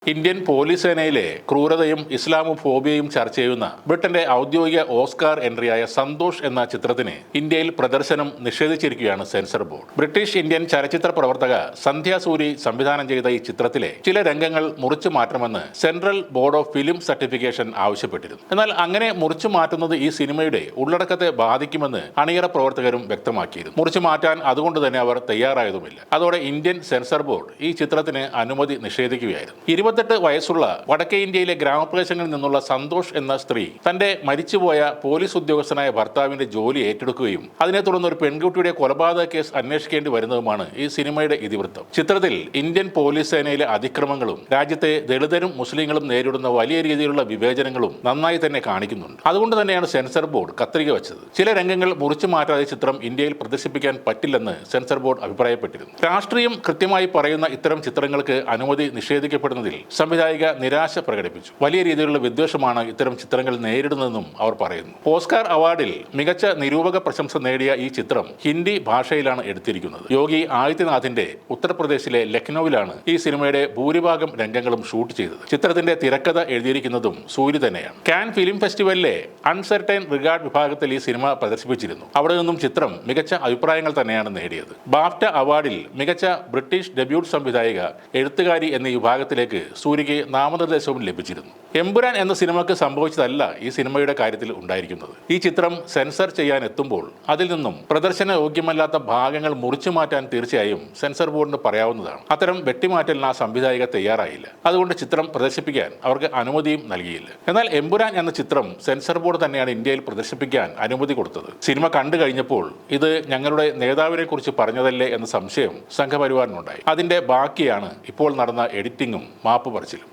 Indian police സേനയിലെ ക്രൂരതയും ഇസ്ലാമോഫോബിയയും ചർച്ച ചെയ്യുന്ന ബ്രിട്ടന്റെ ഔദ്യോഗിക ഓസ്കാർ എൻട്രിയായ സന്തോഷ് എന്ന ചിത്രത്തിന് ഇന്ത്യയിൽ പ്രദർശനം നിഷേധിച്ചിരിക്കുകയാണ് സെൻസർ ബോർഡ്. ബ്രിട്ടീഷ് ഇന്ത്യൻ ചലച്ചിത്ര പ്രവർത്തക സന്ധ്യ സൂരി സംവിധാനം ചെയ്ത ഈ ചിത്രത്തിലെ ചില രംഗങ്ങൾ മുറിച്ചു മാറ്റണമെന്ന് central board of film certification ആവശ്യപ്പെട്ടിരുന്നു. എന്നാൽ അങ്ങനെ മുറിച്ചു മാറ്റുന്നത് ഈ സിനിമയുടെ ഉള്ളടക്കത്തെ ബാധിക്കുമെന്ന് അണിയറ പ്രവർത്തകരും വ്യക്തമാക്കിയിരുന്നു. മുറിച്ചു മാറ്റാൻ അതുകൊണ്ട് തന്നെ അവർ തയ്യാറായതുമില്ല. അതോടെ ഇന്ത്യൻ സെൻസർ ബോർഡ് ഈ ചിത്രത്തിന് അനുമതി നിഷേധിക്കുകയായിരുന്നു. 28 വയസ്സുള്ള വടക്കേ ഇന്ത്യയിലെ ഗ്രാമപ്രദേശങ്ങളിൽ നിന്നുള്ള സന്തോഷ് എന്ന സ്ത്രീ തന്റെ മരിച്ചുപോയ പോലീസ് ഉദ്യോഗസ്ഥനായ ഭർത്താവിന്റെ ജോലി ഏറ്റെടുക്കുകയും അതിനെ തുടർന്ന് ഒരു പെൺകുട്ടിയുടെ കൊലപാതക കേസ് അന്വേഷിക്കേണ്ടി വരുന്നതുമാണ് ഈ സിനിമയുടെ ഇതിവൃത്തം. ചിത്രത്തിൽ ഇന്ത്യൻ പോലീസ് സേനയിലെ അതിക്രമങ്ങളും രാജ്യത്തെ ദളിതരും മുസ്ലിങ്ങളും നേരിടുന്ന വലിയ രീതിയിലുള്ള വിവേചനങ്ങളും നന്നായി തന്നെ കാണിക്കുന്നുണ്ട്. അതുകൊണ്ട് തന്നെയാണ് സെൻസർ ബോർഡ് കത്രിക വെച്ചത്. ചില രംഗങ്ങൾ മുറിച്ചു മാറ്റാതെ ചിത്രം ഇന്ത്യയിൽ പ്രദർശിപ്പിക്കാൻ പറ്റില്ലെന്ന് സെൻസർ ബോർഡ് അഭിപ്രായപ്പെട്ടിരുന്നു. രാഷ്ട്രീയം കൃത്യമായി പറയുന്ന ഇത്തരം ചിത്രങ്ങൾക്ക് അനുമതി നിഷേധിക്കപ്പെടുന്നതിൽ സംവിധായിക നിരാശ പ്രകടിപ്പിച്ചു. വലിയ രീതിയിലുള്ള വിദ്വേഷമാണ് ഇത്തരം ചിത്രങ്ങൾ നേരിടുന്നതെന്നും അവർ പറയുന്നു. ഓസ്കാർ അവാർഡിൽ മികച്ച നിരൂപക പ്രശംസ നേടിയ ഈ ചിത്രം ഹിന്ദി ഭാഷയിലാണ് എടുത്തിരിക്കുന്നത്. യോഗി ആദിത്യനാഥിന്റെ ഉത്തർപ്രദേശിലെ ലക്നൌവിലാണ് ഈ സിനിമയുടെ ഭൂരിഭാഗം രംഗങ്ങളും ഷൂട്ട് ചെയ്തത്. ചിത്രത്തിന്റെ തിരക്കഥ എഴുതിയിരിക്കുന്നതും സൂരി തന്നെയാണ്. കാൻ ഫിലിം ഫെസ്റ്റിവലിലെ അൺസർട്ടൈൻ റിഗാർഡ് വിഭാഗത്തിൽ ഈ സിനിമ പ്രദർശിപ്പിച്ചിരുന്നു. അവിടെ നിന്നും ചിത്രം മികച്ച അഭിപ്രായങ്ങൾ തന്നെയാണ് നേടിയത്. ബാഫ്റ്റ അവാർഡിൽ മികച്ച ബ്രിട്ടീഷ് ഡെബ്യൂട്ട് സംവിധായിക, എഴുത്തുകാരി എന്നീ വിഭാഗത്തിലേക്ക് സൂര്യയ്ക്ക് നാമനിർദ്ദേശവും ലഭിച്ചിരുന്നു. എമ്പുരാൻ എന്ന സിനിമയ്ക്ക് സംഭവിച്ചതല്ല ഈ സിനിമയുടെ കാര്യത്തിൽ ഉണ്ടായിരിക്കുന്നത്. ഈ ചിത്രം സെൻസർ ചെയ്യാൻ എത്തുമ്പോൾ അതിൽ നിന്നും പ്രദർശന യോഗ്യമല്ലാത്ത ഭാഗങ്ങൾ മുറിച്ചു മാറ്റാൻ തീർച്ചയായും സെൻസർ ബോർഡിന് പറയാവുന്നതാണ്. അത്തരം വെട്ടിമാറ്റലിന് ആ സംവിധായിക തയ്യാറായില്ല. അതുകൊണ്ട് ചിത്രം പ്രദർശിപ്പിക്കാൻ അവർക്ക് അനുമതിയും നൽകിയില്ല. എന്നാൽ എമ്പുരാൻ എന്ന ചിത്രം സെൻസർ ബോർഡ് തന്നെയാണ് ഇന്ത്യയിൽ പ്രദർശിപ്പിക്കാൻ അനുമതി കൊടുത്തത്. സിനിമ കണ്ടു കഴിഞ്ഞപ്പോൾ ഇത് ഞങ്ങളുടെ നേതാവിനെ കുറിച്ച് പറഞ്ഞതല്ലേ എന്ന സംശയം സംഘപരിവാറിനുണ്ടായി. അതിന്റെ ബാക്കിയാണ് ഇപ്പോൾ നടന്ന എഡിറ്റിംഗും മാപ്പ് പറച്ചിലും.